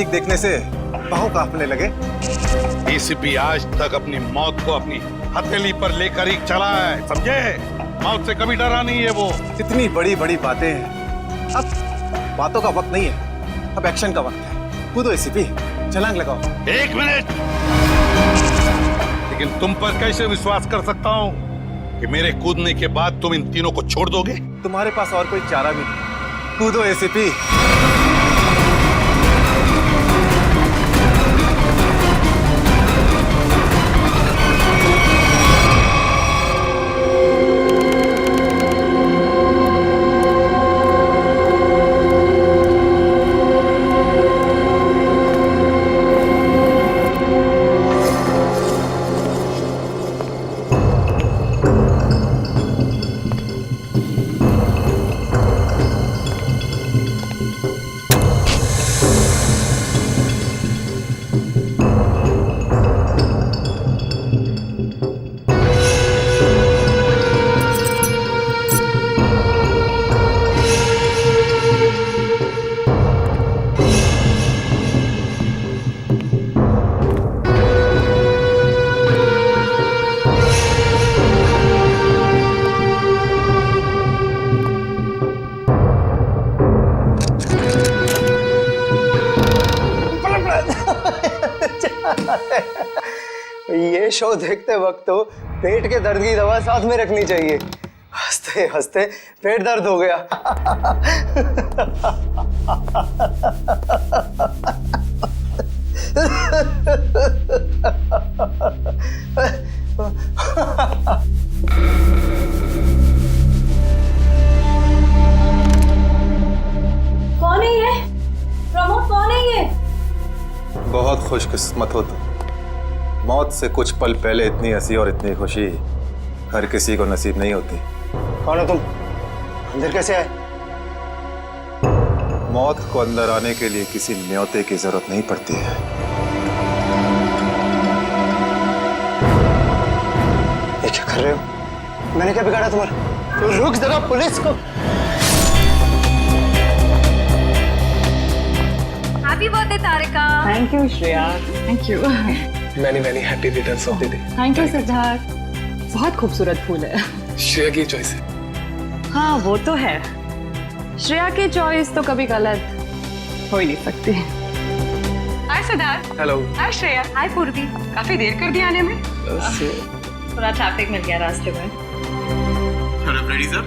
नजदीक देखने से बाहों कांपने लगे। एसीपी आज तक अपनी मौत को अपनी हथेली पर लेकर ही चला है, समझे? मौत से कभी डरा नहीं है वो। इतनी बड़ी बड़ी बातें हैं, अब बातों का वक्त नहीं है, अब एक्शन का वक्त है। कूदो एसीपी, छलांग लगाओ। 1 मिनट, लेकिन तुम पर कैसे विश्वास कर सकता हूँ कि मेरे कूदने के बाद तुम इन तीनों को छोड़ दोगे? तुम्हारे पास और कोई चारा भी नहीं। कूदो एसीपी। ये शो देखते वक्त तो पेट के दर्द की दवा साथ में रखनी चाहिए। हंसते हंसते पेट दर्द हो गया। कौन है ये? प्रमोद कौन है ये? बहुत खुशकिस्मत हो तुम। मौत से कुछ पल पहले इतनी हंसी और इतनी खुशी हर किसी को नसीब नहीं होती। कौन हो तुम? अंदर कैसे आए? मौत को अंदर आने के लिए किसी न्योते की जरूरत नहीं पड़ती है। ये क्या कर रहे हो? मैंने क्या बिगाड़ा तुम्हारा? तो रुक जरा, पुलिस को। Happy birthday Tarika. Thank you Shreya. Thank you. Many happy returns of the day. Thank you Siddharth. बहुत खूबसूरत फूल है। श्रेया की चॉइस है। हाँ वो तो है, श्रेया की चॉइस तो कभी गलत हो ही नहीं सकती। हाय सिद्धार्थ। हेलो। हाय श्रेया। हाय पूर्वी। काफी देर कर दी आने में। थोड़ा ट्रैफिक मिल गया रास्ते में। अरे फ्रेडी सर,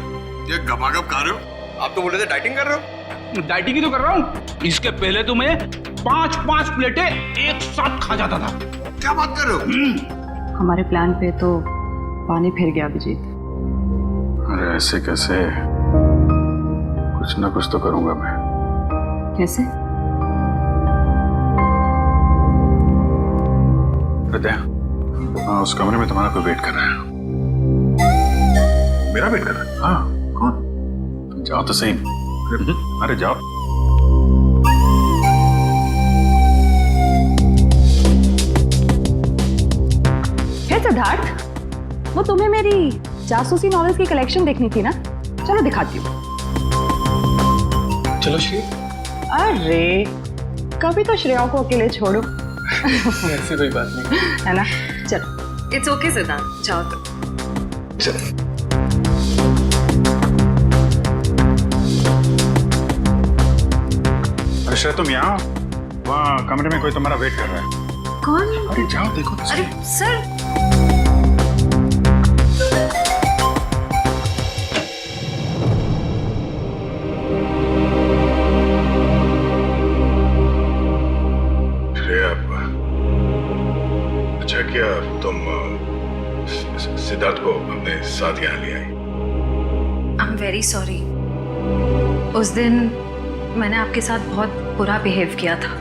ये गपागप खा रहे हो? आप तो बोल रहे थे डाइटिंग कर रहे हो। डाइटिंग ही तो कर रहा हूँ। इसके पहले तो मैं 5-5 प्लेटें एक साथ खा जाता था। क्या बात कर रहे हो? हमारे प्लान पे तो पानी फिर गया अभिजीत। अरे ऐसे कैसे? कुछ ना कुछ तो करूंगा मैं। कैसे? हृदय, उस कमरे में तुम्हारा कोई वेट कर रहा है। मेरा वेट कर रहा है? हाँ, कौन? जाओ तो सही। अरे जाओ। सिद्धार्थ, वो तुम्हें मेरी जासूसी नॉवेल्स की कलेक्शन देखनी थी ना? चलो दिखाती हूँ। चलो श्रेया। अरे कभी तो श्रेया को अकेले छोड़ो। ऐसी कोई बात नहीं है ना? चलो। इट्स ओके सिद्धार्थ, जाओ तो। चलो। अरे श्रेया, तुम यहाँ हो? वहाँ कमरे में कोई तुम्हारा वेट कर रहा है। कौन? अरे जाओ देखो तो सही। अरे सर। श्रेया, अच्छा क्या तुम सिद्धार्थ को अपने साथ यहाँ ले आई? I am very sorry. उस दिन मैंने आपके साथ बहुत बुरा बिहेव किया था।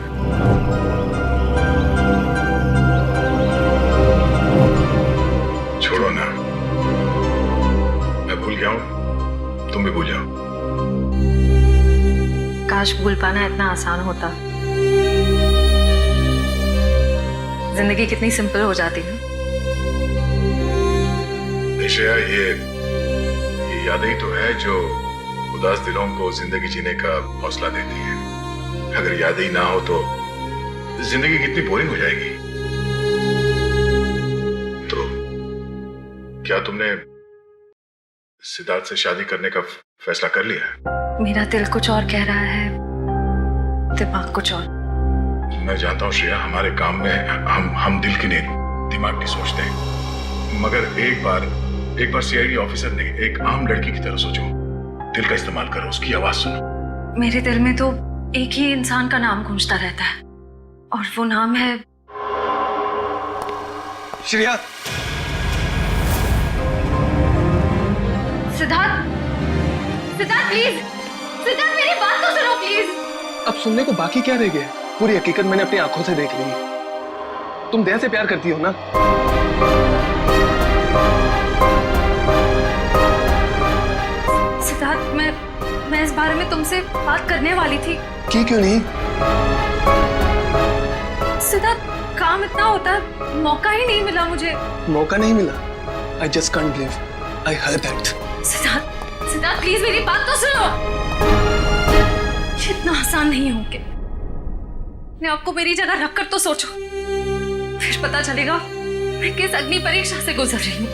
छोड़ो ना, मैं भूल गया हूँ, तुम भी भूल जाओ। काश भूल पाना इतना आसान होता। जिंदगी कितनी सिंपल हो जाती है। श्रेया, ये यादें ही तो है जो उदास दिलों को जिंदगी जीने का हौसला देती है। अगर यादें ही ना हो तो जिंदगी कितनी बोरिंग हो जाएगी। तो क्या तुमने सिद्धार्थ से शादी करने का फैसला कर लिया? मेरा दिल कुछ और कह रहा है, दिमाग कुछ और। मैं जानता हूँ श्रेया, हमारे काम में हम दिल की नहीं दिमाग की सोचते हैं, मगर एक बार सीआईडी ऑफिसर ने एक आम लड़की की तरह सोचो, दिल का इस्तेमाल करो, उसकी आवाज सुनो। मेरे दिल में तो एक ही इंसान का नाम गूंजता रहता है और वो नाम है श्रेया। सिद्धार्थ। सिद्धार्थ प्लीज, सिद्धार्थ मेरी बात तो सुनो प्लीज। अब सुनने को बाकी क्या रह गया? पूरी हकीकत मैंने अपनी आंखों से देख ली। तुम दया से प्यार करती हो ना? सिद्धार्थ, मैं इस बारे में तुमसे बात करने वाली थी। क्यों नहीं? सिद्धार्थ, काम इतना होता है, मौका ही नहीं मिला मुझे। मौका नहीं मिला? I just can't believe I heard that. Siddharth please मेरी बात तो सुनो। इतना आसान नहीं हो के अपने आपको मेरी जगह रखकर तो सोचो, फिर पता चलेगा मैं किस अग्नि परीक्षा से गुजर रही हूँ।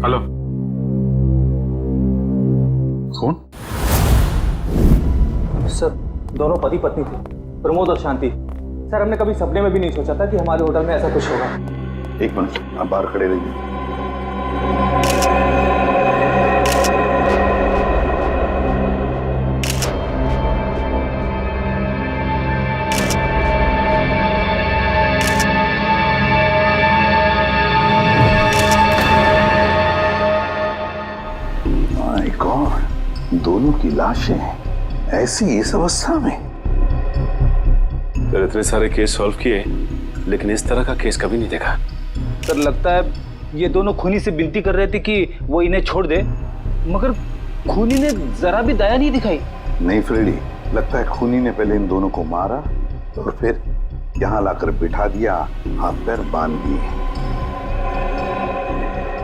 हेलो, कौन? सर, दोनों पति पत्नी थे, प्रमोद और शांति। सर, हमने कभी सपने में भी नहीं सोचा था कि हमारे होटल में ऐसा कुछ होगा। एक मिनट, आप बाहर खड़े रहिए। माय गॉड, दोनों की लाशें ऐसी इस अवस्था में। सर, इतने सारे केस सॉल्व किए लेकिन इस तरह का केस कभी नहीं देखा। सर, लगता है ये दोनों खूनी से विनती कर रहे थे कि वो इन्हें छोड़ दे, मगर खूनी ने जरा भी दया नहीं दिखाई। नहीं फ्रेडी, लगता है खूनी ने पहले इन दोनों को मारा और फिर यहाँ लाकर बिठा दिया, हाथ पैर बांध दिए।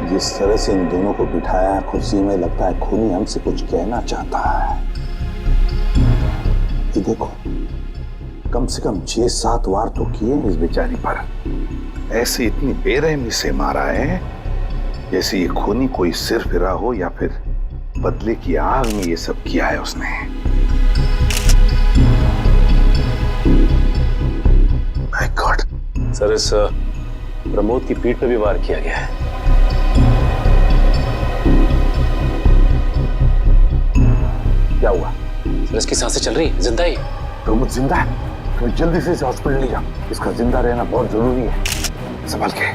जिस तरह से इन दोनों को बिठाया कुर्सी में, लगता है खूनी हमसे कुछ कहना चाहता है। ये देखो, कम से कम 6-7 वार तो किए इस बेचारी पर। ऐसे इतनी बेरहमी से मारा है जैसे ये खूनी कोई सिर फिरा हो या फिर बदले की आग में ये सब किया है उसने। My God. सर, इस प्रमोद की पीठ पे भी वार किया गया है। क्या हुआ? सर, इसकी सांसें चल रही, जिंदा ही। प्रमोद जिंदा है? तो जल्दी से इसे हॉस्पिटल ले जाओ, इसका जिंदा रहना बहुत जरूरी है। संभाल के,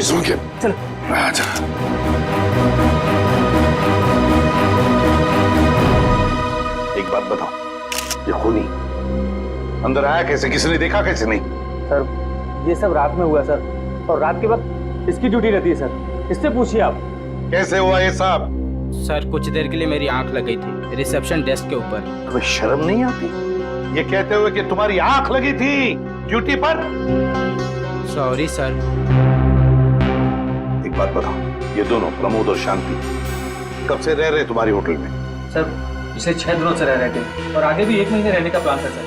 सुन के चलो। अच्छा, एक बात बताओ, ये खूनी अंदर आया कैसे? किसी ने देखा कैसे? नहीं सर, ये सब रात में हुआ सर, और रात के वक्त इसकी ड्यूटी रहती है सर, इससे पूछिए आप। कैसे हुआ ये सब? सर, कुछ देर के लिए मेरी आंख लगी थी रिसेप्शन डेस्क के ऊपर। तुम्हें शर्म नहीं आती ये कहते हुए कि तुम्हारी आंख लगी थी ड्यूटी पर? Sorry sir. एक बात बताओ, ये दोनों प्रमोद और शांति कब से रह रहे तुम्हारे होटल में? सर, पिछले 6 दिनों से रह रहे थे और आगे भी 1 महीने रहने का प्लान था सर।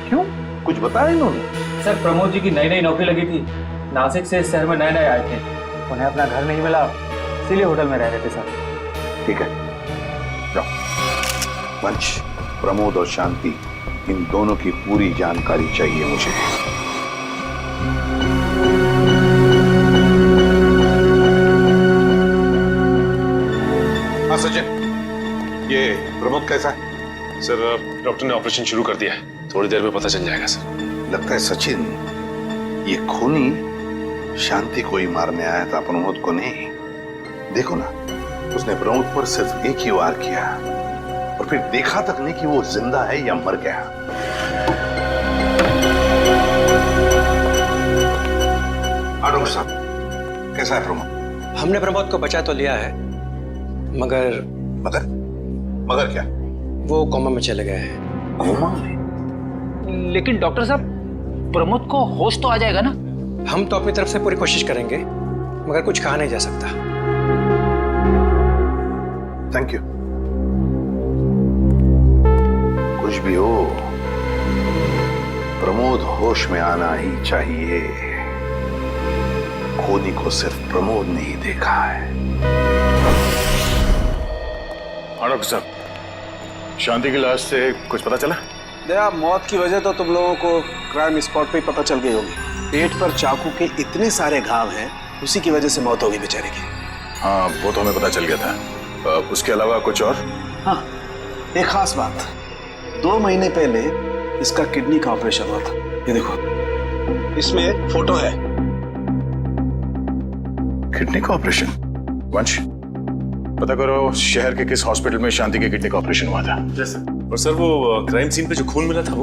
क्यों, कुछ बताया इन्होंने? सर, प्रमोद जी की नई नौकरी लगी थी, नासिक से इस शहर में नए आए थे, उन्हें अपना घर नहीं मिला, इसीलिए होटल में रह रहे थे सर। ठीक है, जाओ। पंच, प्रमोद और शांति, इन दोनों की पूरी जानकारी चाहिए मुझे। हाँ सचिन, ये प्रमोद कैसा है? सर, डॉक्टर ने ऑपरेशन शुरू कर दिया है, थोड़ी देर में पता चल जाएगा सर। लगता है सचिन, ये खूनी शांति को ही मारने आया था, प्रमोद को नहीं। देखो ना, उसने प्रमोद पर सिर्फ एक ही वार किया और फिर देखा तक नहीं कि वो जिंदा है या मर गया। डॉक्टर साहब, कैसा है प्रमोद? हमने प्रमोद को बचा तो लिया है, मगर मगर क्या? वो कोमा में चले गए हैं। कोमा? लेकिन डॉक्टर साहब, प्रमोद को होश तो आ जाएगा ना? हम तो अपनी तरफ से पूरी कोशिश करेंगे, मगर कुछ कहा नहीं जा सकता। Thank you. भी हो, प्रमोद होश में आना ही चाहिए। खूनी को सिर्फ प्रमोद ने ही देखा है। डॉक्टर साहब, शांति की लाश से कुछ पता चला? दया, मौत की वजह तो तुम लोगों को क्राइम स्पॉट पे ही पता चल गई होगी। पेट पर चाकू के इतने सारे घाव हैं, उसी की वजह से मौत होगी बेचारे की। हाँ, वो तो हमें पता चल गया था। उसके अलावा कुछ और? हाँ, एक खास बात, 2 महीने पहले इसका किडनी का ऑपरेशन हुआ था। ये देखो, इसमें फोटो है। किडनी का ऑपरेशन? वंश, पता करो शहर के किस हॉस्पिटल में शांति के किडनी का ऑपरेशन हुआ था। और सर, वो क्राइम सीन पे जो खून मिला था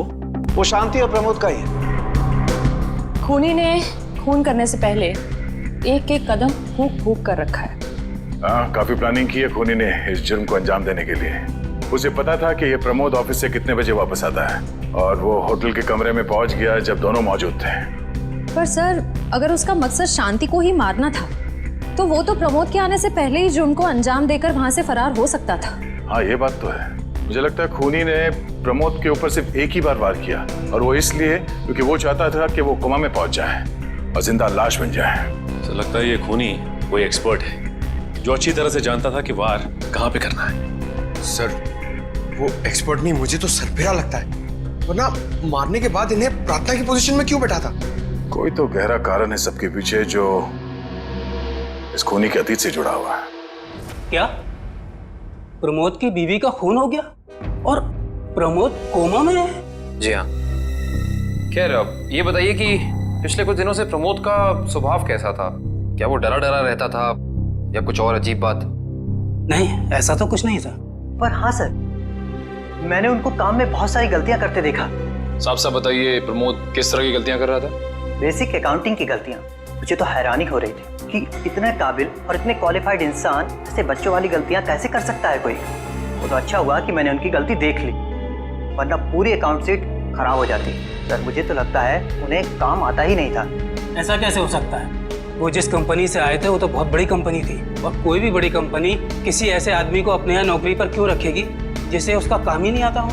वो शांति और प्रमोद का ही है। खूनी ने खून करने से पहले एक एक कदम फूंक फूंक कर रखा है। हाँ, काफी प्लानिंग की है खूनी ने इस जुर्म को अंजाम देने के लिए। उसे पता था कि ये प्रमोद ऑफिस से कितने बजे वापस आता है, और वो होटल के कमरे में पहुंच गया जब दोनों मौजूद थे। पर सर, अगर उसका मकसद शांति को ही मारना था तो वो तो प्रमोद के आने से पहले ही जुर्म को अंजाम देकर वहां से फरार हो सकता था। हाँ, ये बात तो है। मुझे लगता है खूनी ने प्रमोद के ऊपर सिर्फ एक ही बार वार किया, और वो इसलिए क्योंकि वो चाहता था कि वो कोमा में पहुंच जाए और जिंदा लाश बन जाए। तो लगता है ये खूनी कोई एक्सपर्ट है जो अच्छी तरह से जानता था कि वार कहाँ पे करना है। सर, वो एक्सपर्ट नहीं, मुझे तो सरफिरा लगता है। वरना मारने के बाद इन्हें प्रार्थना की पोजीशन में क्यों बैठा था? कोई तो गहरा कारण है सबके पीछे जो इस खूनी के अतीत से जुड़ा हुआ है। क्या प्रमोद की बीवी का खून हो गया और प्रमोद कोमा में है? जी हाँ। खैर, अब ये बताइए कि पिछले कुछ दिनों से प्रमोद का स्वभाव कैसा था? क्या वो डरा डरा रहता था या कुछ और अजीब बात? नहीं, ऐसा तो कुछ नहीं था। पर हाँ सर, मैंने उनको काम में बहुत सारी गलतियां करते देखा। साफ साफ बताइए, प्रमोद किस तरह की गलतियां कर रहा था? बेसिक अकाउंटिंग की गलतियां। मुझे तो हैरानी हो रही थी कि इतने काबिल और इतने क्वालिफाइड इंसान ऐसे बच्चों वाली गलतियां कैसे कर सकता है कोई। वो तो अच्छा हुआ कि मैंने उनकी गलती देख ली, वरना पूरी अकाउंट शीट खराब हो जाती। सर, मुझे तो लगता है उन्हें काम आता ही नहीं था। ऐसा कैसे हो सकता है? वो जिस कंपनी से आए थे वो तो बहुत बड़ी कंपनी थी, और कोई भी बड़ी कंपनी किसी ऐसे आदमी को अपने यहाँ नौकरी पर क्यों रखेगी जिसे उसका काम ही नहीं आता हो?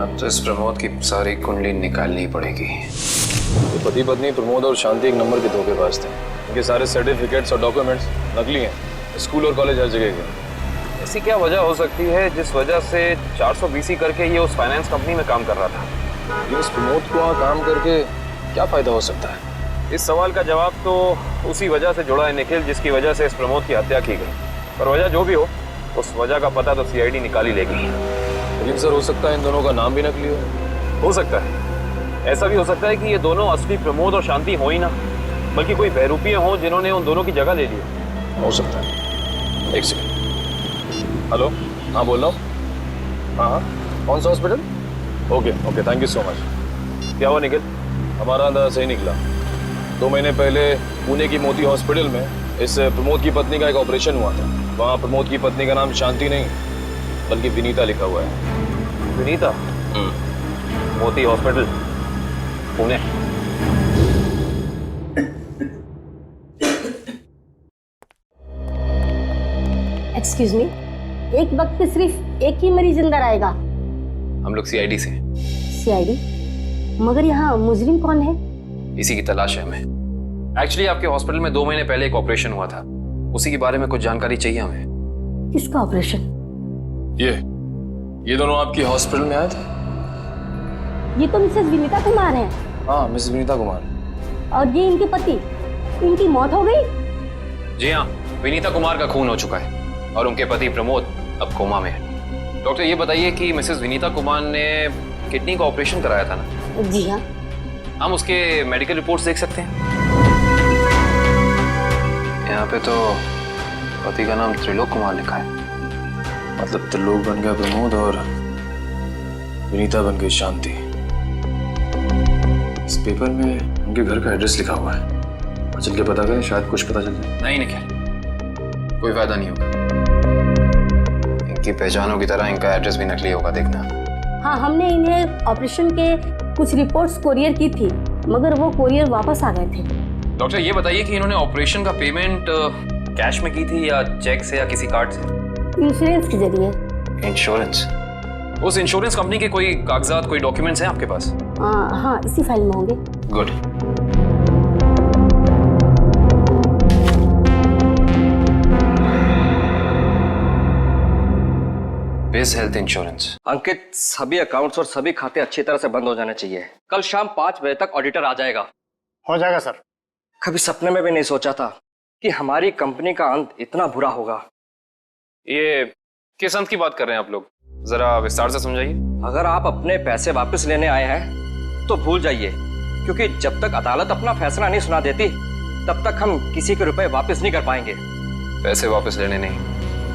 अब तो इस प्रमोद की सारी कुंडली निकालनी पड़ेगी। ये पति पत्नी प्रमोद और शांति एक नंबर के धोखेबाज थे। इनके सारे सर्टिफिकेट्स और डॉक्यूमेंट्स नकली हैं। स्कूल और कॉलेज हर जगह के। ऐसी क्या वजह हो सकती है जिस वजह से 420 करके ये उस फाइनेंस कंपनी में काम कर रहा था? ये इस प्रमोद को वहाँ काम करके क्या फायदा हो सकता है? इस सवाल का जवाब तो उसी वजह से जुड़ा है निखिल, जिसकी वजह से इस प्रमोद की हत्या की गई। पर वजह जो भी हो, उस वजह का पता तो सीआईडी निकाल ही लेगी। लेकिन सर, हो सकता है इन दोनों का नाम भी नकली हो सकता है। ऐसा भी हो सकता है कि ये दोनों असली प्रमोद और शांति हो ही ना, बल्कि कोई बहरूपिये हों जिन्होंने उन दोनों की जगह ले ली। हो सकता है। एक सेकंड। हेलो, हाँ बोल रहा हूँ। हाँ, कौन सा hospital? Okay, thank you so much. क्या हुआ निखिल? हमारा अंदाजा सही निकला। 2 महीने पहले पुणे की मोती हॉस्पिटल में इस प्रमोद की पत्नी का एक ऑपरेशन हुआ था। वहाँ प्रमोद की पत्नी का नाम शांति नहीं बल्कि विनीता लिखा हुआ है। विनीता? मोती हॉस्पिटल, पुणे। एक्सक्यूज मी, एक वक्त पे सिर्फ एक ही मरीज अंदर आएगा? हम लोग सीआईडी से। सीआईडी? मगर यहाँ मुजरिम कौन है? इसी की तलाश है हमें। एक्चुअली आपके हॉस्पिटल में 2 महीने पहले एक ऑपरेशन हुआ था, उसी के बारे में कुछ जानकारी चाहिए हमें। किसका ऑपरेशन? ये दोनों आपकी हॉस्पिटल में आए थे? ये तो मिसेस विनीता कुमार है। हाँ, मिसेस विनीता कुमार। और ये इनके पति, इनकी मौत हो गई? जी हाँ, विनीता कुमार का खून हो चुका है और उनके पति प्रमोद अब कोमा में है। डॉक्टर, ये बताइए कि मिसेस विनीता कुमार ने किडनी का ऑपरेशन कराया था ना? जी हाँ। हम उसके मेडिकल रिपोर्ट्स देख सकते हैं? यहाँ पे तो पति का नाम त्रिलोक कुमार लिखा है। मतलब त्रिलोक बन गया प्रमोद और विनीता बन गई शांति। इस पेपर में उनके घर का एड्रेस लिखा हुआ है। चल के पता करें, शायद कुछ पता चल जाए। नहीं निखिल, कोई फायदा नहीं होगा। इनकी पहचानों की तरह इनका एड्रेस भी नकली होगा, देखना। हाँ, हमने इन्हें ऑपरेशन के कुछ रिपोर्ट्स कोरियर की थी, मगर वो कोरियर वापस आ गए थे। डॉक्टर, ये बताइए कि इन्होंने ऑपरेशन का पेमेंट कैश में की थी या चेक से या किसी कार्ड से? इंश्योरेंस के जरिए। इंश्योरेंस? उस इंश्योरेंस कंपनी के कोई कागजात, कोई डॉक्यूमेंट्स हैं आपके पास? हाँ, इसी फाइल में होंगे। गुड। बिज हेल्थ इंश्योरेंस। अंकित, सभी अकाउंट्स और सभी खाते अच्छी तरह से बंद हो जाने चाहिए। कल शाम 5 बजे तक ऑडिटर आ जाएगा। हो जाएगा सर। कभी सपने में भी नहीं सोचा था कि हमारी कंपनी का अंत इतना बुरा होगा। ये किस अंत की बात कर रहे हैं आप लोग? जरा विस्तार से समझाइए। अगर आप अपने पैसे वापस लेने आए हैं तो भूल जाइए, क्योंकि जब तक अदालत अपना फैसला नहीं सुना देती तब तक हम किसी के रुपए वापस नहीं कर पाएंगे। पैसे वापस लेने नहीं,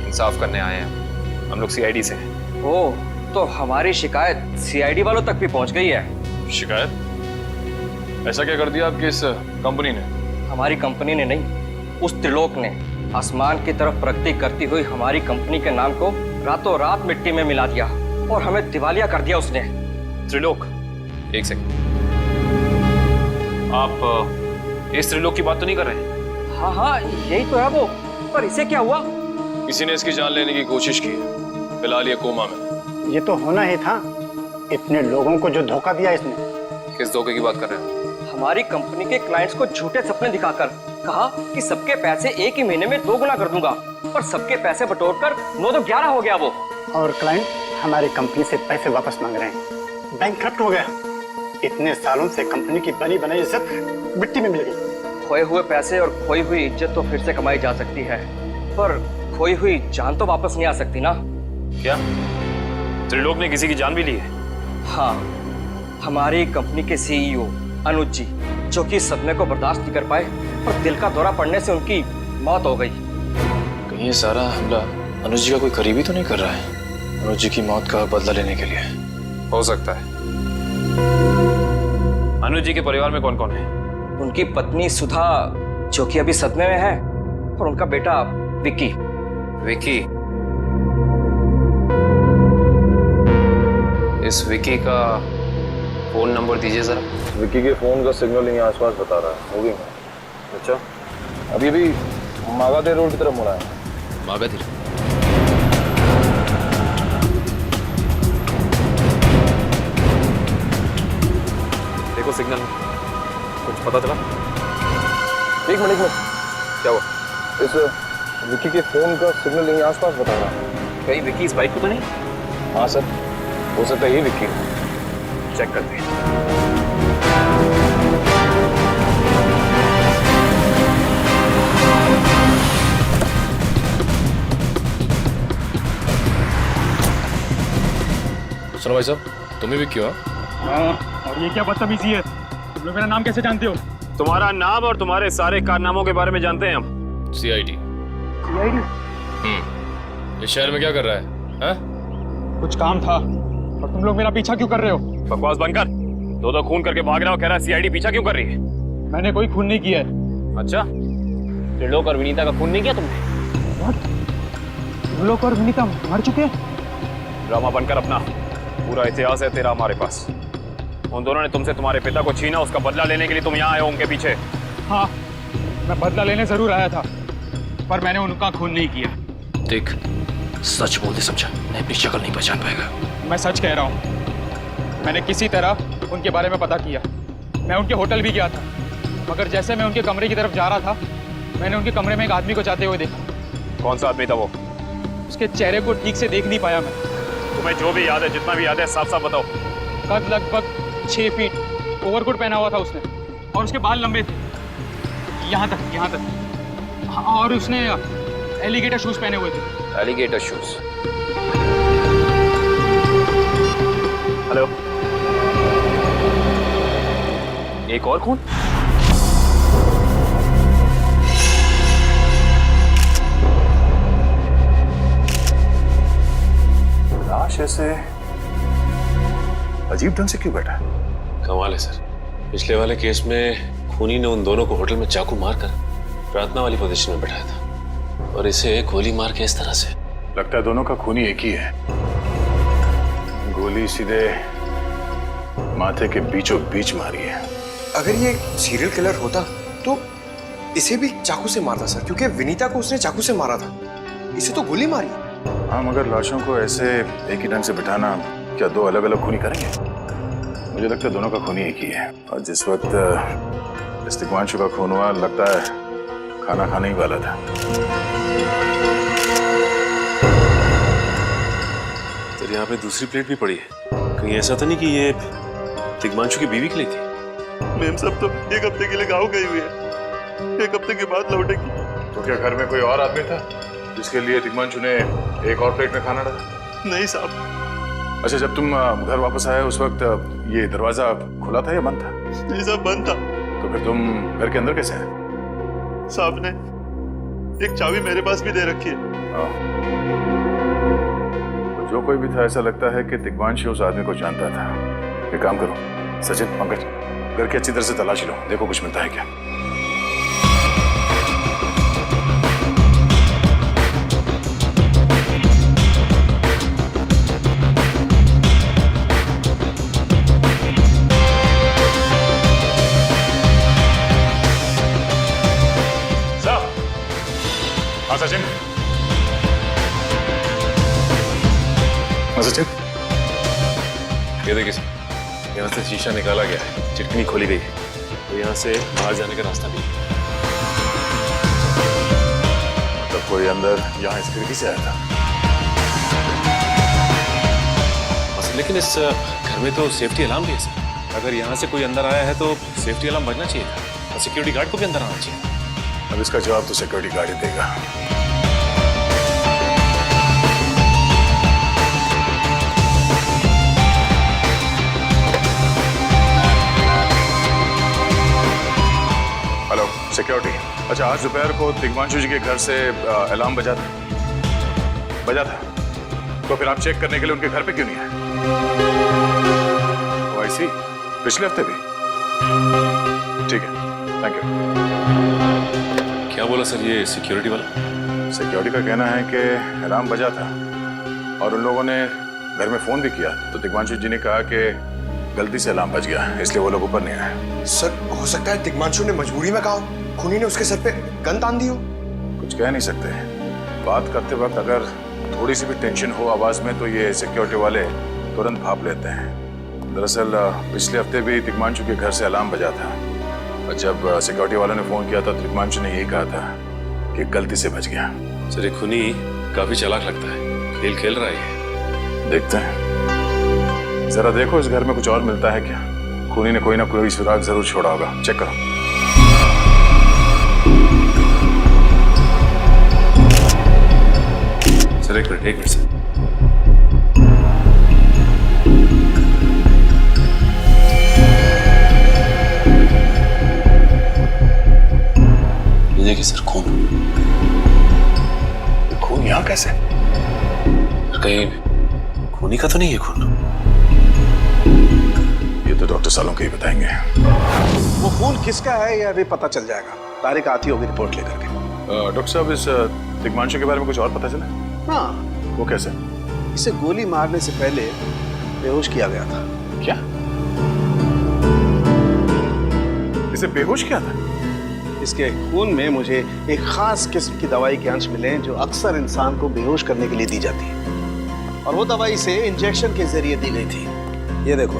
इंसाफ करने आए हैं। हम लोग सीआईडी से हैं। ओह, तो हमारी शिकायत सीआईडी वालों तक भी पहुंच गई है। शिकायत? ऐसा क्या कर दिया आपकी इस कंपनी ने? हमारी कंपनी ने नहीं, उस त्रिलोक ने आसमान की तरफ प्रगति करती हुई हमारी कंपनी के नाम को रातों रात मिट्टी में मिला दिया और हमें दिवालिया कर दिया उसने। त्रिलोक? एक सेकंड, आप इस त्रिलोक की बात तो नहीं कर रहे? हाँ हाँ, यही तो है वो। पर इसे क्या हुआ? किसी ने इसकी जान लेने की कोशिश की है। फिलहाल ये कोमा में। ये तो होना ही था, इतने लोगों को जो धोखा दिया इसने। किस धोखे की बात कर रहे हैं? हमारी कंपनी के क्लाइंट्स को झूठे सपने दिखाकर कहा कि सबके पैसे एक ही महीने में 2 गुना कर दूंगा, पर सबके पैसे बटोरकर 9 तो 11 हो गया वो। और क्लाइंट हमारी कंपनी से पैसे वापस मांग रहे हैं। बैंकक्रप्ट हो गया। इतने सालों से कंपनी की बनी बनाई इज्जत मिट्टी में मिल गई। खोए हुए पैसे और खोई हुई इज्जत तो फिर से कमाई जा सकती है, पर खोई हुई जान तो वापस नहीं आ सकती ना। क्या त्रिलोक ने किसी की जान भी ली है? हाँ, हमारी कंपनी के सीईओ अनुज जी, जो कि सदमे को बर्दाश्त नहीं कर पाए और दिल का दौरा पड़ने से उनकी मौत हो गई। कहीं ये सारा हमला अनुज जी का कोई करीबी तो नहीं कर रहा है? अनुज जी की मौत का बदला लेने के लिए? हो सकता है। अनुज जी के परिवार में कौन कौन है? उनकी पत्नी सुधा, जो कि अभी सदमे में है, और उनका बेटा विक्की। विक्की? इस विक्की का फोन नंबर दीजिए जरा। विक्की के फोन का सिग्नल यहीं आसपास बता रहा है। मूविंग है। अच्छा, अभी भी मागादेर रोड की तरफ मुड़ा है। मागादेर? देखो सिग्नल, कुछ पता चला? एक मिनट। क्या हुआ? इस विक्की के फोन का सिग्नल यहीं आसपास बता रहा है। कहीं विक्की इस बाइक को तो नहीं? हाँ सर, हो सकता है ये विक्की। चेक करते हैं। सुनो भाई साहब, तुम ही विक्की हो? हाँ, और ये क्या बदतमीजी है? तुम लोग मेरा नाम कैसे जानते हो? तुम्हारा नाम और तुम्हारे सारे कारनामों के बारे में जानते हैं हम। सीआईडी। सीआईडी? इस शहर में क्या कर रहा है? हा? कुछ काम था, और तुम लोग मेरा पीछा क्यों कर रहे हो? बकवास बंद कर। दो खून करके भाग रहा हो, कह रहा है सीआईडी पीछा क्यों कर रही है? मैंने कोई खून नहीं किया है। अच्छा, त्रिलोक और विनीता का खून नहीं किया तुमने? त्रिलोक और विनीता मर चुके हैं? ड्रामा बनकर अपना, पूरा इतिहास है तेरा हमारे पास। उन दोनों ने तुमसे तुम्हारे पिता को छीना, उसका बदला लेने के लिए तुम यहाँ आए हो उनके पीछे। हाँ, मैं बदला लेने जरूर आया था, पर मैंने उनका खून नहीं किया। देख, सच बोलते समझा, नहीं अपनी शक्ल नहीं पहचान पाएगा। मैं सच कह रहा हूँ, मैंने किसी तरह उनके बारे में पता किया। मैं उनके होटल भी गया था, मगर जैसे मैं उनके कमरे की तरफ जा रहा था, मैंने उनके कमरे में एक आदमी को जाते हुए देखा। कौन सा आदमी था वो? उसके चेहरे को ठीक से देख नहीं पाया मैं। तुम्हें जो भी याद है, जितना भी याद है, साफ साफ बताओ। कद लगभग 6 फीट, ओवरकोट पहना हुआ था उसने, और उसके बाल लंबे थे, यहाँ तक। और उसने एलिगेटर शूज पहने हुए थे। Alligator shoes? हेलो, एक और खून? लाश ऐसे अजीब ढंग से क्यों बैठा है? कमाल है सर, पिछले वाले केस में खूनी ने उन दोनों को होटल में चाकू मारकर प्रार्थना वाली पोजीशन में बैठाया था, और इसे गोली मार के इस तरह से। लगता है दोनों का खूनी एक ही है। गोली सीधे माथे के बीचों बीच मारी है। अगर ये सीरियल किलर होता तो इसे भी चाकू से मारता सर, क्योंकि विनीता को उसने चाकू से मारा था, इसे तो गोली मारी। हाँ, मगर लाशों को ऐसे एक ही ढंग से बिठाना क्या दो अलग अलग खूनी करेंगे? मुझे लगता है दोनों का खूनी एक ही है। और जिस वक्त इस तिग्मांशु का खून हुआ, लगता है खाना खाने ही वाला था। तो यहाँ पे दूसरी प्लेट भी पड़ी है। कहीं ऐसा तो नहीं कि ये तिग्मांशु की बीवी के लिए थी? मैम साहब तो एक हफ्ते के लिए गाँव गई हुई है, एक हफ्ते के बाद लौटेगी। तो क्या घर में कोई और आदमी था जिसके लिए तिग्मांशु ने एक और प्लेट में खाना डाला? नहीं साहब। अच्छा, जब तुम घर वापस आए उस वक्त ये दरवाजा खुला था या बंद था? नहीं साहब, बंद था। तो फिर तुम घर के अंदर कैसे आए? साहब ने एक चाबी मेरे पास भी दे रखी है। तो जो कोई भी था, ऐसा लगता है कि तिग्मांशु उस आदमी को जानता था। एक काम करो सचिन, पंकज, घर की अच्छी तरह से तलाशी लो, देखो कुछ मिलता है क्या। हाँ सचिन, सचिन, ये देखिए सर, यहाँ से शीशा निकाला गया है, चिटकनी खोली गई है, तो यहाँ से बाहर जाने का रास्ता भी है। तब कोई अंदर यहाँ इस खिड़की से आया था? लेकिन इस घर में तो सेफ्टी अलार्म भी है सर। अगर यहाँ से कोई अंदर आया है तो सेफ्टी अलार्म बजना चाहिए था और सिक्योरिटी गार्ड को भी अंदर आना चाहिए। अब इसका जवाब तो सिक्योरिटी गार्ड ही देगा। हेलो सिक्योरिटी, अच्छा आज दोपहर को तिग्मांशु जी के घर से अलार्म बजा था, तो फिर आप चेक करने के लिए उनके घर पे क्यों नहीं आए? वैसे पिछले हफ्ते भी? ठीक है, थैंक यू। क्या बोला सर ये सिक्योरिटी वाला? सिक्योरिटी का कहना है कि अलार्म बजा था और उन लोगों ने घर में फोन भी किया, तो तिग्मांशु जी ने कहा कि गलती से अलार्म बज गया, इसलिए वो लोग ऊपर नहीं आए। सर, हो सकता है तिग्मांशु ने मजबूरी में कहा, खूनी ने उसके सर पे गन तान दी हो। कुछ कह नहीं सकते, बात करते वक्त अगर थोड़ी सी भी टेंशन हो आवाज में तो ये सिक्योरिटी वाले तुरंत भाप लेते हैं। दरअसल पिछले हफ्ते भी तिग्मांशु के घर से अलार्म बजा था, और जब सिक्योरिटी वालों ने फोन किया तो तिग्मांशु ने यही कहा था कि गलती से बच गया। सर ये खूनी काफी चालाक लगता है, खेल खेल रहा है। देखते हैं, जरा देखो इस घर में कुछ और मिलता है क्या। खूनी ने कोई ना कोई सुराग जरूर छोड़ा होगा, चेक करो। सर एक मिनट सर। ये देखिए सर, खून। खून यहाँ कैसे? कहीं खूनी का तो नहीं है खून? ये तो डॉक्टर सालों के ही बताएंगे। वो खून किसका है ये अभी पता चल जाएगा, तारिक आती होगी रिपोर्ट लेकर के। डॉक्टर साहब, इस तिग्मांशु के बारे में कुछ और पता चला? हाँ। वो कैसे? इसे गोली मारने से पहले बेहोश किया गया था। क्या? इसे बेहोश किया था? इसके खून में मुझे एक खास किस्म की दवाई के अंश मिले जो अक्सर इंसान को बेहोश करने के लिए दी जाती है, और वो दवाई से इंजेक्शन के जरिए दी गई थी। ये देखो।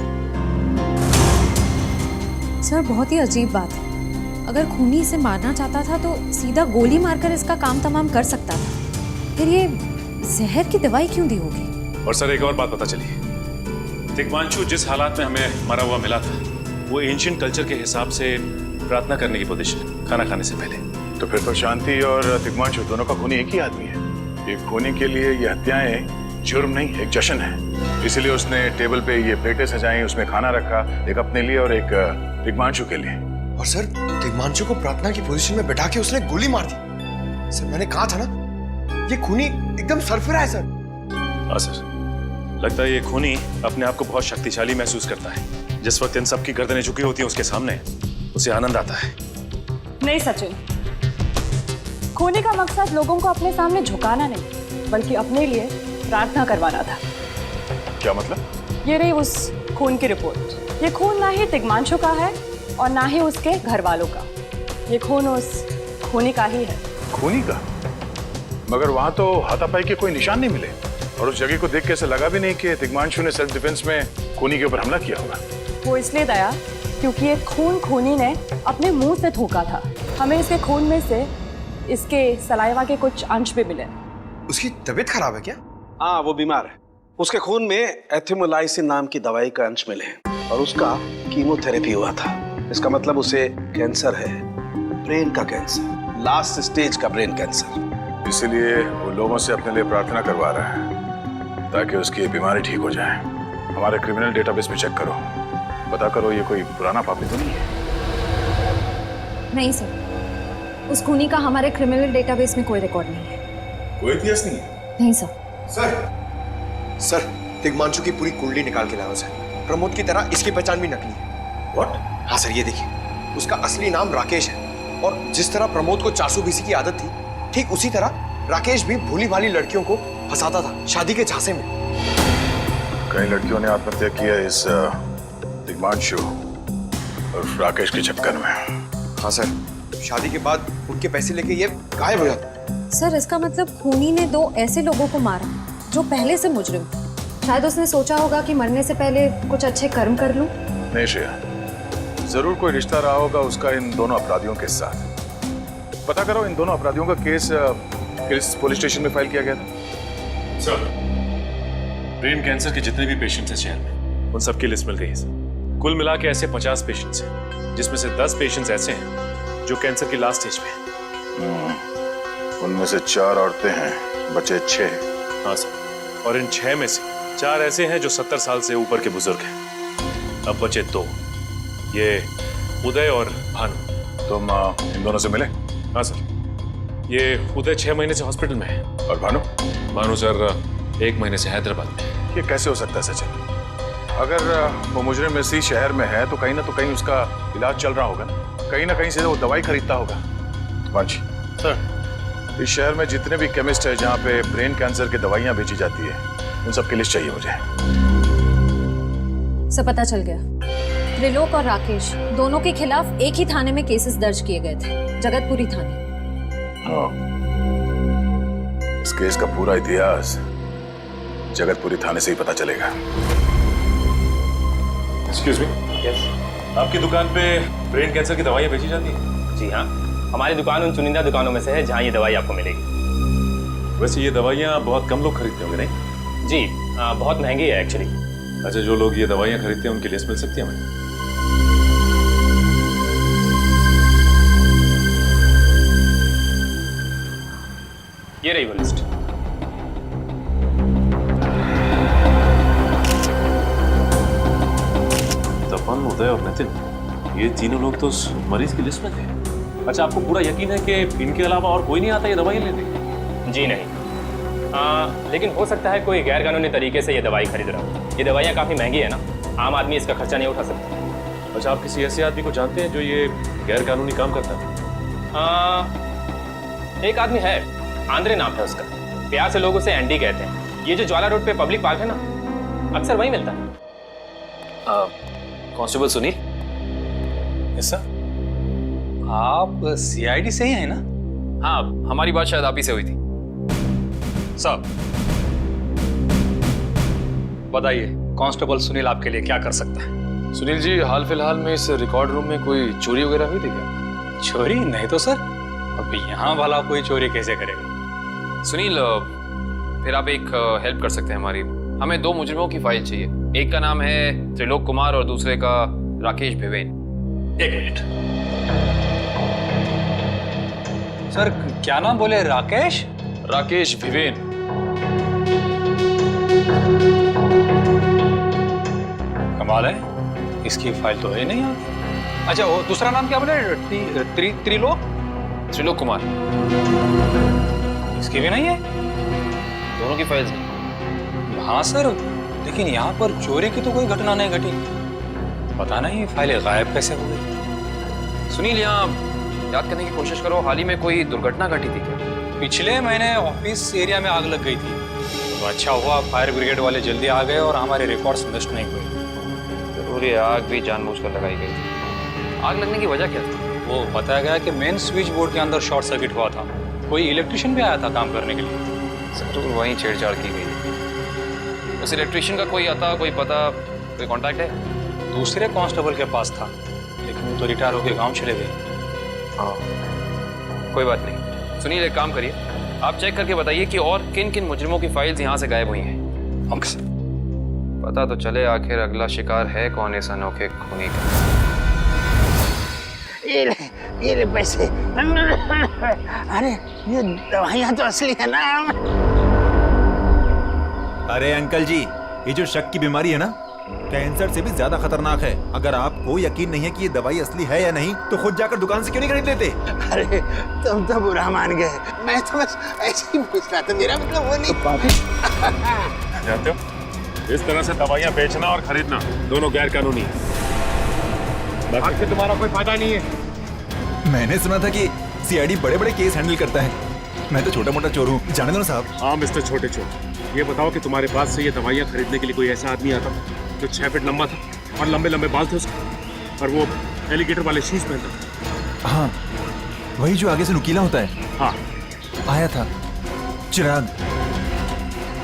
सर बहुत ही अजीब बात है, अगर खूनी इसे मारना चाहता था तो सीधा गोली मारकर इसका काम तमाम कर सकता था, फिर ये जहर की दवाई क्यों दी होगी? और सर एक और बात पता चली, तिग्मांशु जिस हालात में हमें मरा हुआ मिला था वो एंशिएंट कल्चर के हिसाब से प्रार्थना करने की पोजीशन, खाना खाने से पहले। तो फिर तो शांति और तिग्मांशु दोनों का खूनी एक ही आदमी है। एक खूनी के लिए ये हत्याएं जुर्म नहीं, एक जश्न है। इसलिए उसने टेबल पे ये प्लेटें सजाई, उसमें खाना रखा, एक अपने लिए और एक तिग्मांशु के लिए। और सर, तिग्मांशु को प्रार्थना की पोजीशन में बैठा के उसने गोली मार दी। सर मैंने कहा था ना, ये खूनी एकदम सरफिरा है सर। हाँ सर, लगता है ये खूनी अपने आप को बहुत शक्तिशाली महसूस करता है। जिस वक्त इन सब की गर्दनें झुकी होती हैं उसके सामने, उसे आनंद आता है। नहीं सचिन, खूनी का मकसद लोगों को अपने सामने झुकाना नहीं, बल्कि अपने लिए प्रार्थना करवाना था। क्या मतलब? ये रही उस खून की रिपोर्ट। ये खून ना ही तिग्मांशु का है और ना ही उसके घर वालों का, ये खून उस खूनी का ही है। खूनी का? मगर वहां तो हाथापाई के कोई निशान नहीं मिले और उस जगह को देख के ऐसा लगा भी नहीं कि दिग्मांशु ने सेल्फ डिफेंस में खूनी के ऊपर हमला किया होगा। वो इसलिए दया क्योंकि ये खून खूनी ने अपने मुंह से थूका था। हमें इसके खून में से इसके सलाइवा के कुछ अंश भी मिले। उसकी तबीयत खराब है क्या? हाँ, वो बीमार है। उसके खून में एथिमोलाइसिन नाम की दवाई का अंश मिले और उसका कीमोथेरेपी हुआ था। इसका मतलब उसे कैंसर है, ब्रेन का कैंसर, लास्ट स्टेज का ब्रेन कैंसर। इसीलिए वो लोगों से अपने लिए प्रार्थना करवा रहा है ताकि उसकी बीमारी ठीक हो जाए। हमारे क्रिमिनल डेटाबेस में चेक करो, पता करो ये कोई पुराना पापी तो नहीं है। नहीं सर, उस खूनी का हमारे क्रिमिनल डेटाबेस में कोई रिकॉर्ड नहीं है। कोई इतिहास नहीं है? नहीं सर। सर, दिग्मांशु की पूरी कुंडली निकाल के लाओ सर। प्रमोद की तरह इसकी पहचान भी नकली है। व्हाट? हाँ सर, ये देखिए, उसका असली नाम राकेश है और जिस तरह प्रमोद को 400 बीसी की आदत थी, ठीक उसी तरह राकेश भी भोली भाली लड़कियों को फंसाता था शादी के झांसे में। कई लड़कियों ने आत्महत्या की है इस दिग्मांशु और राकेश के चक्कर में। हाँ सर, शादी के बाद उनके पैसे लेके ये गायब हो जाता। सर, इसका मतलब खूनी ने 2 ऐसे लोगों को मारा जो पहले से मुजरिम थे। शायद उसने सोचा होगा कि मरने से पहले कुछ अच्छे कर्म कर लूं। नहीं श्रेया, जरूर कोई रिश्ता रहा होगा उसका इन दोनों अपराधियों के साथ। पता करो इन दोनों अपराधियों का केस किस पुलिस स्टेशन में फाइल किया गया था। सर, ब्रेन कैंसर के जितने भी पेशेंट्स हैं शहर में, उन सबकी लिस्ट मिल गई है सर। कुल मिला के ऐसे 50 पेशेंट्स हैं, जिसमें से 10 पेशेंट्स ऐसे हैं जो कैंसर की लास्ट स्टेज पे हैं। उनमें से 4 औरतें हैं, बचे 6। हाँ सर, और इन 6 में से 4 ऐसे हैं जो 70 साल से ऊपर के बुजुर्ग हैं। अब बचे 2, ये उदय और भानु। तुम इन दोनों से मिले? हाँ सर, ये उदय 6 महीने से हॉस्पिटल में है। और भानु? भानु सर 1 महीने से हैदराबाद में। ये कैसे हो सकता है सचिन? अगर वो मुजरिम इसी शहर में है तो कहीं ना उसका इलाज चल रहा होगा, कहीं ना कहीं से वो दवाई खरीदता होगा। मांझी सर, इस शहर में जितने भी केमिस्ट है जहाँ पे ब्रेन कैंसर की दवाइयाँ बेची जाती है, उन सबकी लिस्ट चाहिए मुझे। सब पता चल गया। त्रिलोक और राकेश दोनों के खिलाफ एक ही थाने में केसेस दर्ज किए गए थे, जगतपुरी थाने। इस केस का पूरा इतिहास जगतपुरी थाने से ही पता चलेगा। एक्सक्यूज मी, यस, आपकी दुकान पे ब्रेन कैंसर की दवाइयाँ बेची जाती हैं? जी हाँ, हमारी दुकान उन चुनिंदा दुकानों में से है जहाँ ये दवाई आपको मिलेगी। वैसे ये दवाइयाँ बहुत कम लोग खरीदते होंगे नहीं? जी, बहुत महंगी है एक्चुअली। अच्छा, जो लोग ये दवाइयाँ खरीदते हैं उनकी लिस्ट मिल सकती है हमें? ये रही वो लिस्ट। तपन, उदय और नितिन, ये तीनों लोग तो उस मरीज की लिस्ट में थे। अच्छा, आपको पूरा यकीन है कि इनके अलावा और कोई नहीं आता ये दवाई लेने? जी नहीं, लेकिन हो सकता है कोई गैर कानूनी तरीके से ये दवाई खरीद रहा हो। ये दवाइयाँ काफ़ी महंगी है ना, आम आदमी इसका खर्चा नहीं उठा सकता। अच्छा, आप किसी ऐसे आदमी को जानते हैं जो ये गैर कानूनी काम करता है? एक आदमी है, आंद्रे नाम है उसका। प्यार से लोग उसे एंडी कहते हैं। ये जो ज्वाला रोड पे पब्लिक पार्क है ना, अक्सर वही मिलता है। कांस्टेबल सुनील? Yes sir. आप सीआईडी से ही हैं ना? हाँ, हमारी बात शायद आप ही से हुई थी। साहब बताइए, कांस्टेबल सुनील आपके लिए क्या कर सकता है? सुनील जी, हाल फिलहाल में इस रिकॉर्ड रूम में कोई चोरी वगैरह हुई थी क्या? चोरी नहीं तो सर, अब यहाँ वाला कोई चोरी कैसे करेगा? सुनील, फिर आप एक हेल्प कर सकते हैं हमारी। हमें 2 मुजरिमों की फाइल चाहिए। एक का नाम है त्रिलोक कुमार और दूसरे का राकेश भिवेन। 1 मिनट सर, क्या नाम बोले? राकेश? राकेश भिवेन। कमाल है, इसकी फाइल तो है नहीं यहाँ। अच्छा, वो दूसरा नाम क्या बोले? त्रिलोक कुमार। इसकी भी नहीं है? दोनों की फाइल्स नहीं। हाँ सर, लेकिन यहाँ पर चोरी की तो कोई घटना नहीं घटी। पता नहीं फाइलें गायब कैसे हो गई। सुनील, यहाँ याद करने की कोशिश करो, हाल ही में कोई दुर्घटना घटी थी क्या? पिछले महीने ऑफिस एरिया में आग लग गई थी, तो अच्छा हुआ फायर ब्रिगेड वाले जल्दी आ गए और हमारे रिकॉर्ड्स नष्ट नहीं हुए। जरूर ये आग भी जानबूझकर लगाई गई थी। आग लगने की वजह क्या थी? वो बताया गया कि मेन स्विच बोर्ड के अंदर शॉर्ट सर्किट हुआ था कोई इलेक्ट्रिशियन भी आया था काम करने के लिए? जरूर वहीं छेड़छाड़ की गई। उस इलेक्ट्रिशियन का कोई आता, कोई पता, कोई कांटेक्ट है? दूसरे कांस्टेबल के पास था, लेकिन वो तो रिटायर होकर गांव चले गए। हाँ, कोई बात नहीं। सुनील, एक काम करिए, आप चेक करके बताइए कि और किन किन मुजरिमों की फाइल्स यहाँ से गायब हुई हैं। पता तो चले आखिर अगला शिकार है कौन इस अनोखे खूनी का। ये ले पैसे। अरे ये दवाइयाँ तो असली है ना। अरे अंकल जी, ये जो शक की बीमारी है ना, कैंसर से भी ज्यादा खतरनाक है। अगर आपको यकीन नहीं है कि ये दवाई असली है या नहीं, तो खुद जाकर दुकान से क्यों नहीं खरीद लेते? अरे तुम तो बुरा मान गए, मैं तो बस ऐसे ही पूछ रहा था, मेरा मतलब वो नहीं। जानते हो, इस तरह से दवाइयाँ बेचना और खरीदना दोनों गैर कानूनी है। बाकी से तुम्हारा कोई फायदा नहीं है। मैंने सुना था कि सीआईडी बड़े बड़े केस हैंडल करता है। मैं तो छोटा मोटा चोर हूँ, जाने दो ना साहब। हाँ मिस्टर छोटे चोर, ये बताओ कि तुम्हारे पास से ये दवाइयाँ खरीदने के लिए कोई ऐसा आदमी आता जो 6 फीट लंबा था और लंबे लंबे बाल थे उसके, और वो एलिगेटर वाले शूज पहनता था? हाँ, वही जो आगे से नुकीला होता है। हाँ, आया था चिराग।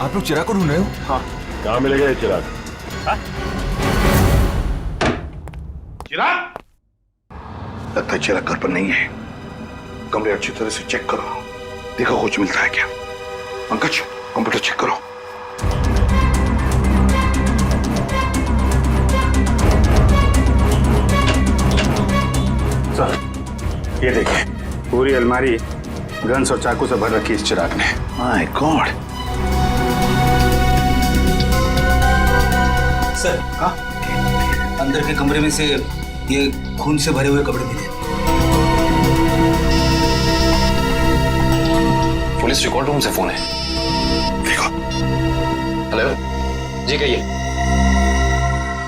आप लोग चिराग को ढूंढ रहे हो? हाँ। कहाँ मिलेगा ये चिराग? चिराग? लगता है चिराग घर पर नहीं है। कमरे अच्छी तरह से चेक करो, देखो कुछ मिलता है क्या। पंकज, कंप्यूटर चेक करो। सर, ये देखिए, पूरी अलमारी गन्स और चाकू से भर रखी इस चिराग ने। My God. सर, अंदर के कमरे में से ये खून से भरे हुए कपड़े मिले। पुलिस रिकॉर्ड रूम से फोन है। देखो। हेलो जी, कहिए।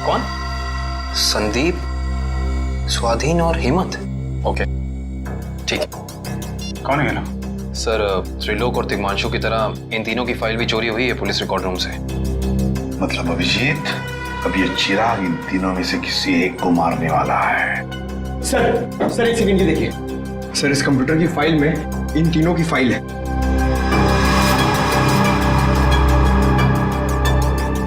कौन? संदीप, स्वाधीन और हिम्मत। ओके, ठीक है। कौन है ना? सर, त्रिलोक और तिग्मांशु की तरह इन तीनों की फाइल भी चोरी हुई है पुलिस रिकॉर्ड रूम से। मतलब अभिजीत, अब ये चिराग इन तीनों में से किसी एक को मारने वाला है। सर एक सेकंड, ये देखिए सर, इस कंप्यूटर की फाइल में इन तीनों की फाइल है।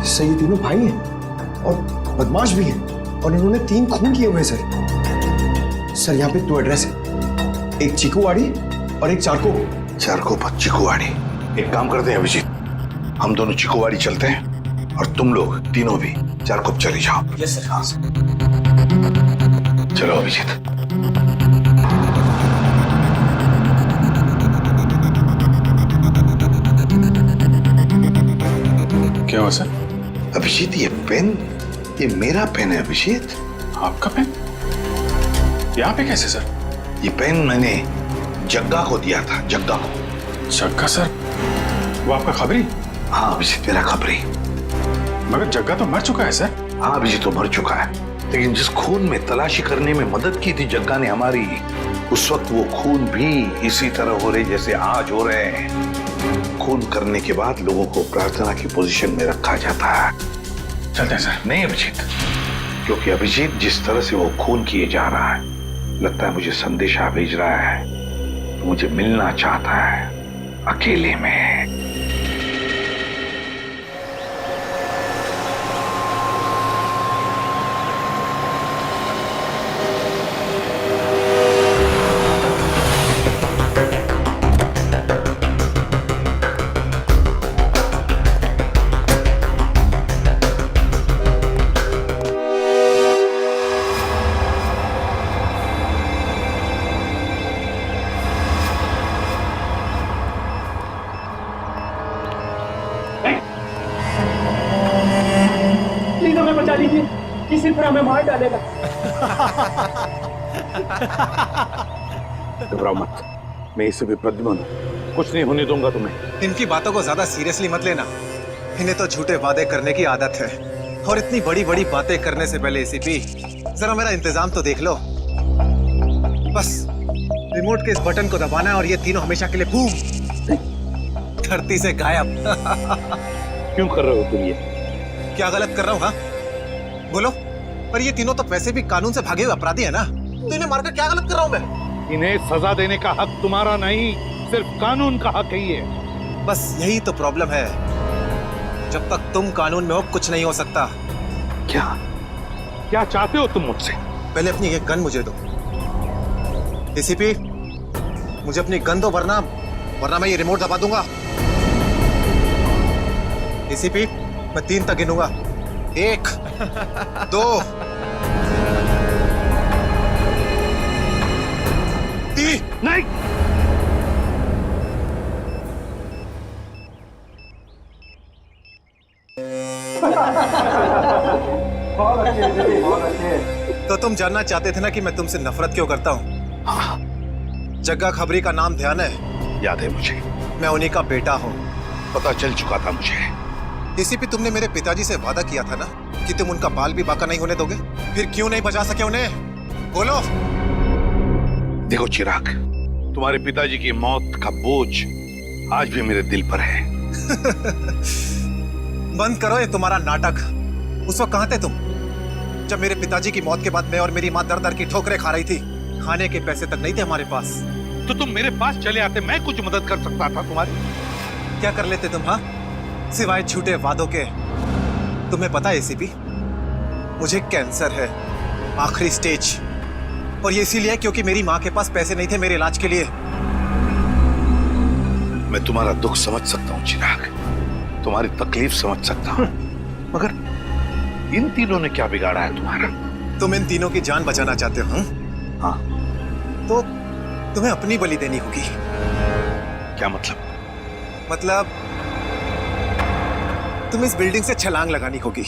सर, ये तीनों भाई हैं और बदमाश भी हैं, और इन्होंने 3 खून किए हुए सर। सर, यहाँ पे 2 एड्रेस है, एक चीकूवाड़ी और एक चारको पर चीकूवाड़ी। एक काम करते हैं अभिजीत, हम दोनों चीकूवाड़ी चलते हैं और तुम लोग तीनों भी चारकोप चले जाओ। Yes sir. हाँ सर। चलो अभिजीत। क्या हुआ सर? अभिजीत, ये पेन, ये मेरा पेन है अभिजीत। आपका पेन? यहाँ पे कैसे सर? ये पेन मैंने जग्गा को दिया था, जग्गा को। जग्गा सर? वो आपका खबरी? हाँ अभिजीत, मेरा खबरी। मगर जग्गा तो मर चुका है सर। हाँ अभिजीत, तो मर चुका है, लेकिन जिस खून में तलाशी करने में मदद की थी जग्गा ने हमारी, उस वक्त वो खून भी इसी तरह हो रहे जैसे आज हो रहे हैं। खून करने के बाद लोगों को प्रार्थना की पोजीशन में रखा जाता है। चलते हैं सर। नहीं अभिजीत, क्योंकि अभिजीत जिस तरह से वो खून किए जा रहा है, लगता है मुझे संदेशा भेज रहा है, मुझे मिलना चाहता है अकेले में। किसी तरह हमें मार डालेगा। घबराओ मत, मैं इसे भी प्रद्युम्न हूं, कुछ नहीं होने दूंगा तुम्हें। इनकी बातों को ज्यादा सीरियसली मत लेना, इन्हें तो झूठे वादे करने की आदत है, और इतनी बड़ी बड़ी बातें करने से पहले एसीपी जरा मेरा इंतजाम तो देख लो। बस रिमोट के इस बटन को दबाना है और ये तीनों हमेशा के लिए बूम, धरती से गायब। क्यों कर रहे हो तुम ये? क्या गलत कर रहा हूँ? हाँ बोलो। पर ये तीनों तो वैसे भी कानून से भागे हुए अपराधी है ना, तो इन्हें मारकर क्या गलत कर रहा हूँ मैं? इन्हें सजा देने का हक तुम्हारा नहीं, सिर्फ कानून का हक ही है। बस यही तो प्रॉब्लम है, जब तक तुम कानून में हो कुछ नहीं हो सकता। क्या क्या चाहते हो तुम मुझसे? पहले अपनी ये गन मुझे दो। एसीपी, मुझे अपनी गन दो, वरना मैं ये रिमोट दबा दूंगा। एसीपी, मैं 3 तक गिनूंगा। 1 2 3। नहीं, तो तुम जानना चाहते थे ना कि मैं तुमसे नफरत क्यों करता हूँ? जग्गा खबरी का नाम ध्यान है? याद है मुझे। मैं उन्हीं का बेटा हूँ। पता चल चुका था मुझे। एसीपी, तुमने मेरे पिताजी से वादा किया था ना कि तुम उनका बाल भी बाका नहीं होने दोगे। फिर क्यों नहीं बचा सके उन्हें? बोलो। देखो चिराग, तुम्हारे पिताजी की मौत का बोझ आज भी मेरे दिल पर है। बंद करो ये तुम्हारा नाटक। उस वक्त कहाँ थे तुम, जब मेरे पिताजी की मौत के बाद मैं और मेरी माँ दर दर की ठोकरें खा रही थी? खाने के पैसे तक नहीं थे हमारे पास। तो तुम मेरे पास चले आते, मैं कुछ मदद कर सकता था तुम्हारी। क्या कर लेते तुम? हाँ, सिवाय झूठे वादों के। तुम्हें पता है एसीपी, मुझे कैंसर है, आखिरी स्टेज। और ये इसीलिए क्योंकि मेरी माँ के पास पैसे नहीं थे मेरे इलाज के लिए। मैं तुम्हारा दुख समझ सकता हूँ चिराग, तुम्हारी तकलीफ समझ सकता हूँ, मगर इन तीनों ने क्या बिगाड़ा है तुम्हारा? तुम इन तीनों की जान बचाना चाहते हो? हाँ। तो तुम्हें अपनी बलि देनी होगी। क्या मतलब? मतलब तुम्हें इस बिल्डिंग से छलांग लगानी होगी,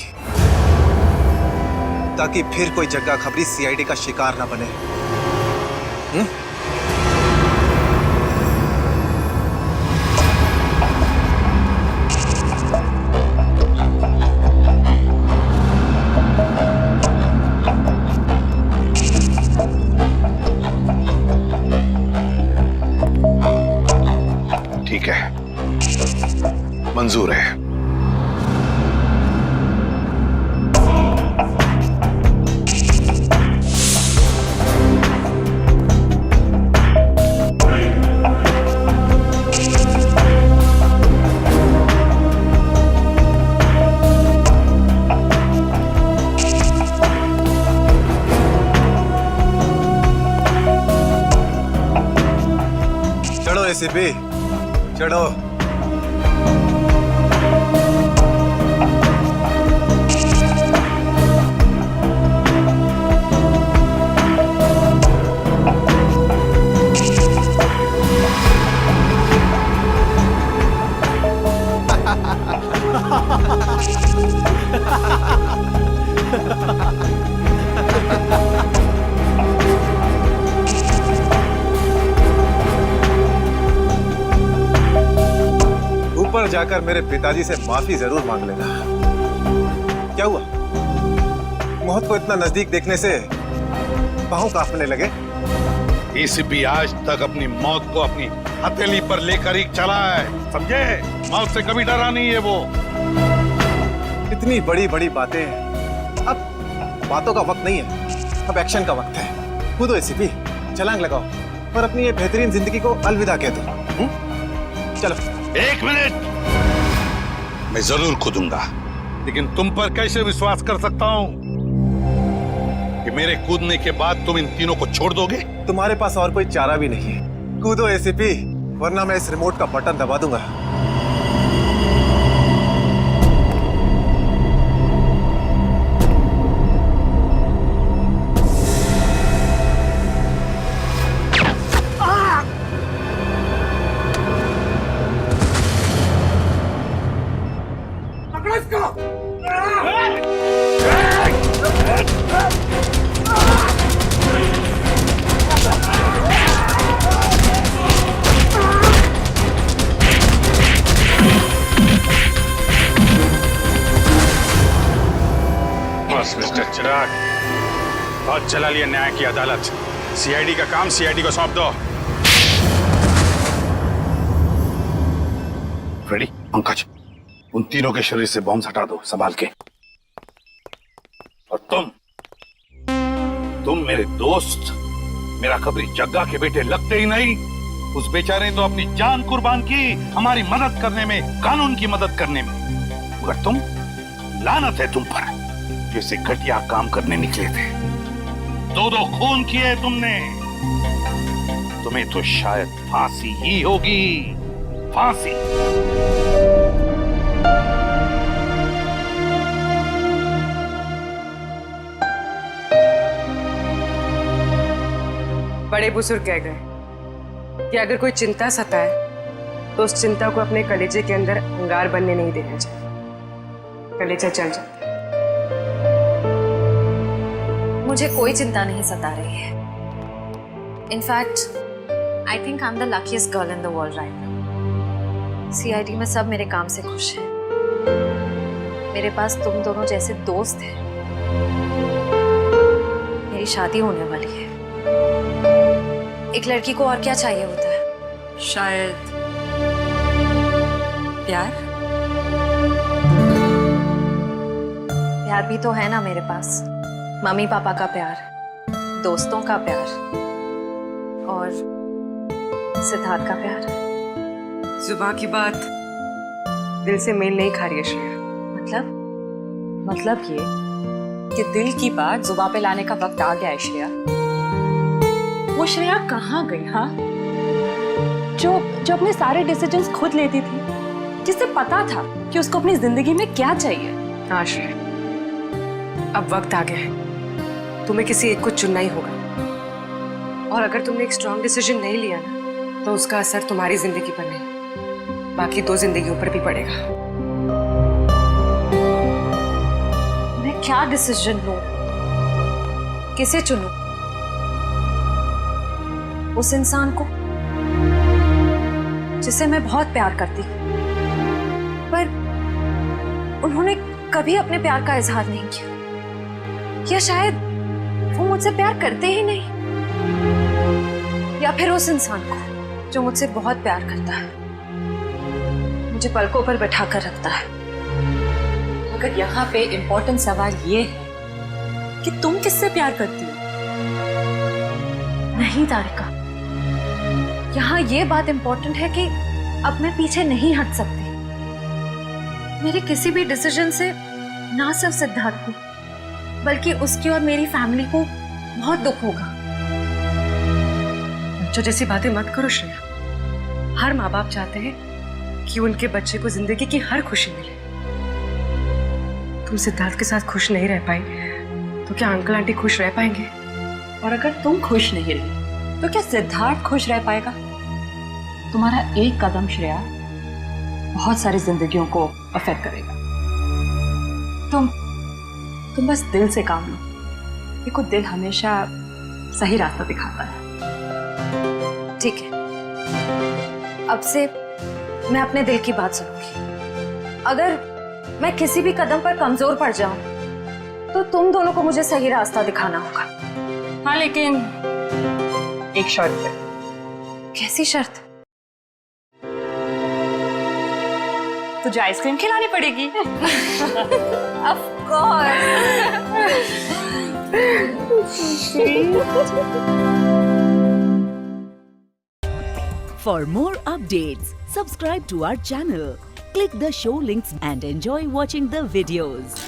ताकि फिर कोई जग्गा खबरी सीआईडी का शिकार ना बने। ठीक है, मंजूर है। चढ़ो एसीपी, चढ़ो। ऊपर जाकर मेरे पिताजी से माफी जरूर मांग लेना। क्या हुआ? मौत को इतना नजदीक देखने से बाहों कांपने लगे? एसीपी आज तक अपनी मौत को अपनी हथेली पर लेकर ही चला है, समझे? मौत से कभी डरा नहीं है वो। इतनी बड़ी बड़ी बातें, अब बातों का वक्त नहीं है, अब एक्शन का वक्त है। कूदो एसीपी, छलांग लगाओ और अपनी ये बेहतरीन जिंदगी को अलविदा कह दो। चलो। 1 मिनट, मैं जरूर कूदूंगा, लेकिन तुम पर कैसे विश्वास कर सकता हूं कि मेरे कूदने के बाद तुम इन तीनों को छोड़ दोगे? तुम्हारे पास और कोई चारा भी नहीं है। कूदो एसीपी, वरना मैं इस रिमोट का बटन दबा दूंगा। बस मिस्टर चिराग, बहुत चला लिया न्याय की अदालत। सीआईडी का काम सीआईडी को सौंप दो। रेडी? पंकज, उन तीनों के शरीर से बॉम्ब हटा दो, संभाल के। और तुम मेरे दोस्त, मेरा खबरी जग्गा के बेटे लगते ही नहीं, उस बेचारे ने तो अपनी जान कुर्बान की हमारी मदद करने में, कानून की मदद करने में। मगर तुम, लानत है तुम पर, जैसे घटिया काम करने निकले थे। 2 खून किए तुमने। तुम्हें तो शायद फांसी ही होगी, फांसी। बड़े बुजुर्ग कह गए कि अगर कोई चिंता सताए तो उस चिंता को अपने कलेजे के अंदर अंगार बनने नहीं देना चाहिए। कलेजा जल जाता है। मुझे कोई चिंता नहीं सता रही है। In fact I think I am the luckiest girl in the world right now. CID में सब मेरे काम से खुश हैं। मेरे पास तुम दोनों जैसे दोस्त हैं। मेरी शादी होने वाली है। एक लड़की को और क्या चाहिए होता है? शायद प्यार। प्यार भी तो है ना मेरे पास। मम्मी पापा का प्यार, दोस्तों का प्यार और सिद्धार्थ का प्यार। जुबान की बात दिल से मेल नहीं खा रही है श्रेया। मतलब ये कि दिल की बात जुबान पे लाने का वक्त आ गया है श्रेया। वो श्रेया कहाँ गई? हाँ, जो अपने सारे डिसीजंस खुद लेती थी, जिससे पता था कि उसको अपनी जिंदगी में क्या चाहिए। हाँ श्रेया, अब वक्त आ गया है। तुम्हें किसी एक को चुनना ही होगा। और अगर तुमने एक स्ट्रॉन्ग डिसीजन नहीं लिया ना, तो उसका असर तुम्हारी जिंदगी पर नहीं, बाकी 2 जिंदगियों पर भी पड़ेगा। मैं क्या डिसीजन लूं? किसे चुनूं? उस इंसान को जिसे मैं बहुत प्यार करती हूँ, पर उन्होंने कभी अपने प्यार का इजहार नहीं किया, या शायद वो मुझसे प्यार करते ही नहीं, या फिर उस इंसान को जो मुझसे बहुत प्यार करता है, मुझे पलकों पर बैठा कर रखता है। मगर यहाँ पे इम्पोर्टेंट सवाल ये है कि तुम किससे प्यार करती हो? नहीं तारिका, यहाँ ये बात इम्पोर्टेंट है कि अब मैं पीछे नहीं हट सकती। मेरे किसी भी डिसीजन से ना सिर्फ सिद्धार्थ को, बल्कि उसकी और मेरी फैमिली को बहुत दुख होगा। बच्चों जैसी बातें मत करो श्रेया। हर माँ बाप चाहते हैं कि उनके बच्चे को जिंदगी की हर खुशी मिले। तुम सिद्धार्थ के साथ खुश नहीं रह पाई तो क्या अंकल आंटी खुश रह पाएंगे? और अगर तुम खुश नहीं रही तो क्या सिद्धार्थ खुश रह पाएगा? तुम्हारा एक कदम श्रेया बहुत सारी जिंदगियों को अफेक्ट करेगा। तुम बस दिल से काम लो। देखो, दिल हमेशा सही रास्ता दिखाता है। ठीक है, अब से मैं अपने दिल की बात सुनूंगी। अगर मैं किसी भी कदम पर कमजोर पड़ जाऊं तो तुम दोनों को मुझे सही रास्ता दिखाना होगा। हाँ, लेकिन एक शर्त है। कैसी शर्त? तुझे आइसक्रीम खिलानी पड़ेगी। Of course. For more updates, subscribe to our channel, click the show links and enjoy watching the videos.